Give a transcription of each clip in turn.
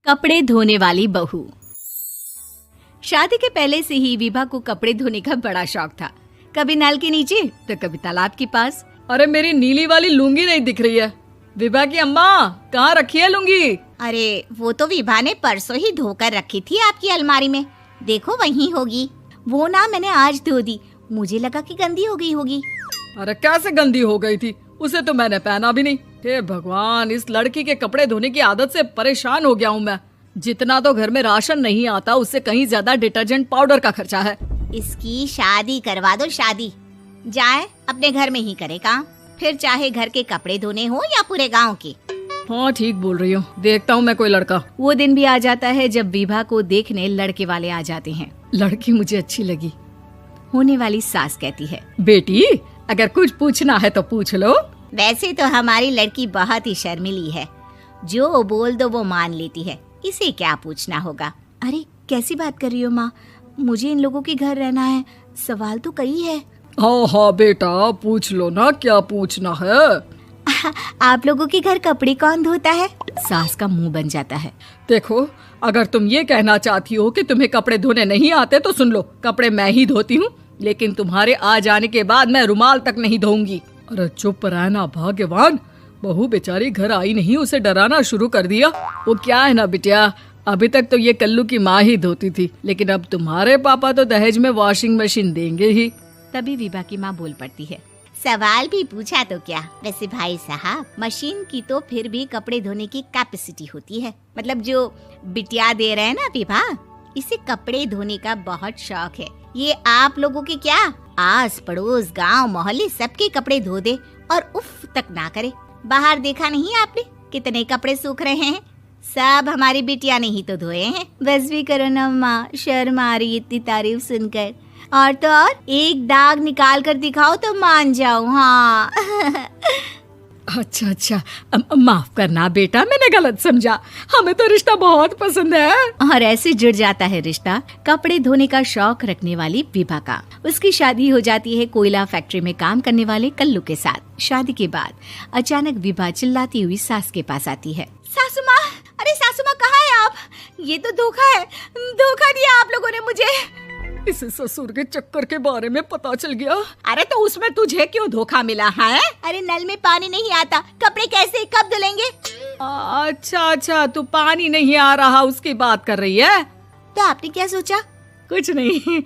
कपड़े धोने वाली बहू। शादी के पहले से ही विभा को कपड़े धोने का बड़ा शौक था। कभी नल के नीचे तो कभी तालाब के पास। अरे मेरी नीली वाली लुंगी नहीं दिख रही है। विभा की अम्मा, कहाँ रखी है लुंगी? अरे वो तो विभा ने परसों ही धोकर रखी थी आपकी अलमारी में, देखो वहीं होगी। वो ना मैंने आज धो दी, मुझे लगा कि गंदी हो गई होगी। अरे कैसे गंदी हो गई थी? उसे तो मैंने पहना भी नहीं। हे भगवान, इस लड़की के कपड़े धोने की आदत से परेशान हो गया हूँ मैं। जितना तो घर में राशन नहीं आता, उससे कहीं ज्यादा डिटर्जेंट पाउडर का खर्चा है। इसकी शादी करवा दो, शादी जाए अपने घर में ही करे काम, फिर चाहे घर के कपड़े धोने हो या पूरे गांव के। हाँ ठीक बोल रही हूँ, देखता हूँ मैं कोई लड़का। वो दिन भी आ जाता है जब विभा को देखने लड़के वाले आ जाते हैं। लड़की मुझे अच्छी लगी। होने वाली सास कहती है, बेटी अगर कुछ पूछना है तो पूछ लो। वैसे तो हमारी लड़की बहुत ही शर्मीली है, जो बोल दो वो मान लेती है, इसे क्या पूछना होगा। अरे कैसी बात कर रही हो माँ, मुझे इन लोगों के घर रहना है, सवाल तो कई है। हाँ हाँ बेटा, पूछ लो ना, क्या पूछना है। आप लोगों के घर कपड़े कौन धोता है? सास का मुंह बन जाता है। देखो, अगर तुम ये कहना चाहती हो कि तुम्हें कपड़े धोने नहीं आते तो सुन लो, कपड़े मैं ही धोती हूँ, लेकिन तुम्हारे आ जाने के बाद मैं रुमाल तक नहीं धोऊंगी। अरे चुप रहना भाग्यवान, बहू बेचारी घर आई नहीं, उसे डराना शुरू कर दिया। वो क्या है ना बिटिया, अभी तक तो ये कल्लू की माँ ही धोती थी, लेकिन अब तुम्हारे पापा तो दहेज में वॉशिंग मशीन देंगे ही। तभी विभा की माँ बोल पड़ती है, सवाल भी पूछा तो क्या। वैसे भाई साहब, मशीन की तो फिर भी कपड़े धोने की कैपेसिटी होती है। मतलब जो बिटिया दे रहे हैं ना विभा, इसे कपड़े धोने का बहुत शौक है। ये आप लोगों के क्या, आस पड़ोस गांव मोहल्ले सबके कपड़े धो दे और उफ तक ना करे। बाहर देखा नहीं आपने कितने कपड़े सूख रहे हैं? सब हमारी बिटिया ने ही तो धोए हैं। बस भी करो ना माँ, शर्म आ रही इतनी तारीफ सुनकर। और तो और एक दाग निकाल कर दिखाओ तो मान जाओ। हाँ अच्छा, माफ करना बेटा, मैंने गलत समझा। हमें तो रिश्ता बहुत पसंद है। और ऐसे जुड़ जाता है रिश्ता कपड़े धोने का शौक रखने वाली विभा का। उसकी शादी हो जाती है कोयला फैक्ट्री में काम करने वाले कल्लू के साथ। शादी के बाद अचानक विभा चिल्लाती हुई सास के पास आती है। सासू माँ, अरे सासू माँ कहाँ है आप? ये तो धोखा है, धोखा दिया आप लोगों ने मुझे। इसे ससुर के चक्कर के बारे में पता चल गया। अरे तो उसमें तुझे क्यों धोखा मिला है? अरे नल में पानी नहीं आता, कपड़े कैसे कब धुलेंगे? अच्छा, तू पानी नहीं आ रहा उसकी बात कर रही है। तो आपने क्या सोचा? कुछ नहीं।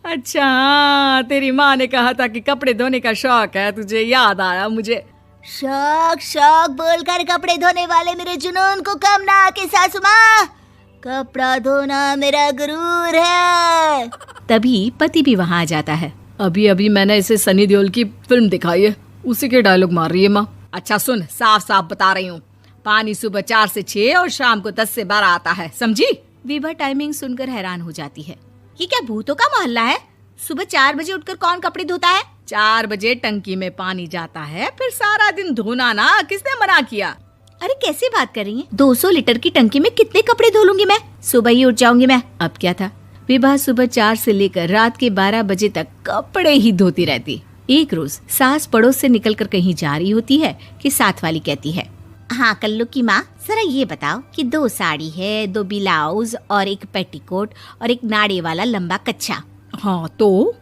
अच्छा, तेरी माँ ने कहा था कि कपड़े धोने का शौक है तुझे, याद आया मुझे। शौक बोलकर कपड़े धोने वाले मेरे जुनून को कम ना आके सासू माँ, कपड़ा धोना मेरा गुरूर है। तभी पति भी वहाँ आ जाता है। अभी मैंने इसे सनी देओल की फिल्म दिखाई है, उसी के डायलॉग मार रही है माँ। अच्छा सुन, साफ साफ बता रही हूँ, पानी सुबह 4 से 6 और शाम को 10 से 12 आता है, समझी? विभा टाइमिंग सुनकर हैरान हो जाती है। ये क्या भूतों का मोहल्ला है? सुबह 4 बजे उठकर कौन कपड़े धोता है? 4 बजे टंकी में पानी जाता है, फिर सारा दिन धोना ना, किसने मना किया? अरे कैसी बात कर रही हैं? 200 लीटर की टंकी में कितने कपड़े धो लूंगी मैं? सुबह ही उठ जाऊंगी मैं। अब क्या था, विभा सुबह 4 से लेकर रात के 12 बजे तक कपड़े ही धोती रहती। एक रोज सास पड़ोस से निकलकर कहीं जा रही होती है कि साथ वाली कहती है, हाँ कल्लू की माँ, जरा ये बताओ कि 2 साड़ी है, 2 ब्लाउज और एक पेटीकोट और एक नाड़े वाला लंबा कच्छा। हाँ तो?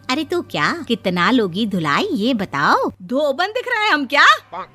अरे तो क्या, कितना लोगी धुलाई ये बताओ। धोबन दिख रहे हैं हम क्या?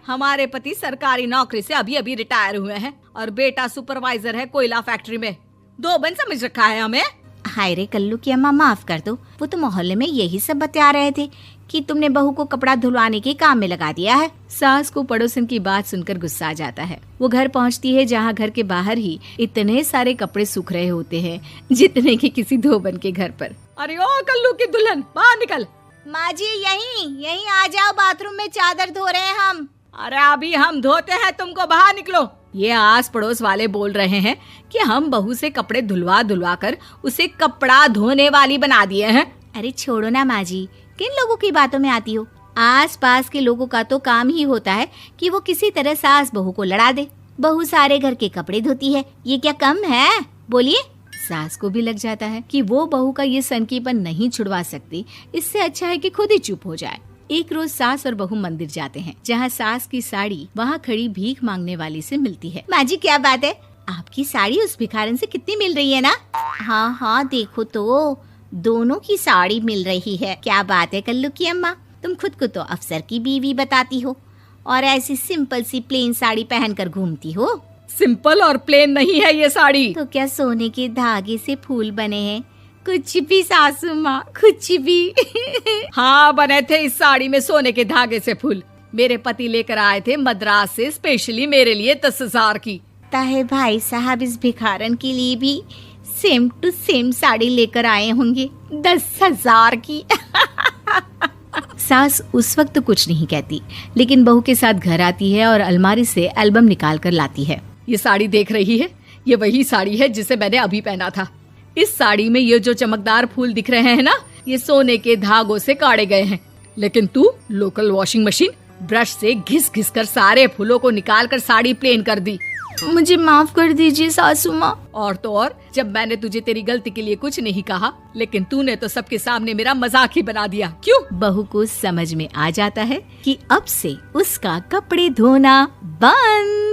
हमारे पति सरकारी नौकरी से अभी रिटायर हुए हैं और बेटा सुपरवाइजर है कोयला फैक्ट्री में। धोबन समझ रखा है हमें? हाय रे कल्लू की अम्मा, माफ कर दो, वो तो मोहल्ले में यही सब बता रहे थे कि तुमने बहू को कपड़ा धुलवाने के काम में लगा दिया है। सास को पड़ोसन की बात सुनकर गुस्सा आ जाता है। वो घर पहुंचती है जहां घर के बाहर ही इतने सारे कपड़े सूख रहे होते हैं जितने कि किसी धोबन के घर पर। अरे ओ कल्लू की दुल्हन, बाहर निकल। माँ जी यहीं आ जाओ, बाथरूम में चादर धो रहे हैं हम। अरे अभी हम धोते हैं, तुमको बाहर निकलो। ये आस पड़ोस वाले बोल रहे हैं कि हम बहू से कपड़े धुलवा कर उसे कपड़ा धोने वाली बना दिए हैं। अरे छोड़ो ना माँ जी, किन लोगों की बातों में आती हो? आस पास के लोगों का तो काम ही होता है कि वो किसी तरह सास बहू को लड़ा दे। बहू सारे घर के कपड़े धोती है, ये क्या कम है? बोलिए। सास को भी लग जाता है कि वो बहू का ये सनकीपन नहीं छुड़वा सकती, इससे अच्छा है कि खुद ही चुप हो जाए। एक रोज सास और बहू मंदिर जाते हैं, जहाँ सास की साड़ी वहाँ खड़ी भीख मांगने वाली से मिलती है। माँ जी क्या बात है, आपकी साड़ी उस भिखारन से कितनी मिल रही है ना? हाँ हाँ देखो तो, दोनों की साड़ी मिल रही है। क्या बात है कल्लू की अम्मा, तुम खुद को तो अफसर की बीवी बताती हो और ऐसी सिंपल सी प्लेन साड़ी पहनकर घूमती हो। सिंपल और प्लेन नहीं है ये साड़ी। तो क्या सोने के धागे से फूल बने हैं? कुछ भी सासू माँ, कुछ भी। हाँ बने थे इस साड़ी में सोने के धागे से फूल। मेरे पति लेकर आए थे मद्रास से स्पेशली मेरे लिए 10,000 की। ताहे भाई साहब इस भिखारन के लिए भी सेम टू सेम साड़ी लेकर आए होंगे 10,000 की। सास उस वक्त तो कुछ नहीं कहती, लेकिन बहू के साथ घर आती है और अलमारी से एल्बम निकाल कर लाती है। ये साड़ी देख रही है, ये वही साड़ी है जिसे मैंने अभी पहना था। इस साड़ी में ये जो चमकदार फूल दिख रहे हैं ना, ये सोने के धागों से काढ़े गए हैं। लेकिन तू लोकल वॉशिंग मशीन ब्रश से घिस घिस कर सारे फूलों को निकाल कर साड़ी प्लेन कर दी। मुझे माफ कर दीजिए सासू माँ। और तो और, जब मैंने तुझे तेरी गलती के लिए कुछ नहीं कहा, लेकिन तूने तो सबके सामने मेरा मजाक ही बना दिया। क्यों? बहू को समझ में आ जाता है कि अब से उसका कपड़े धोना बंद।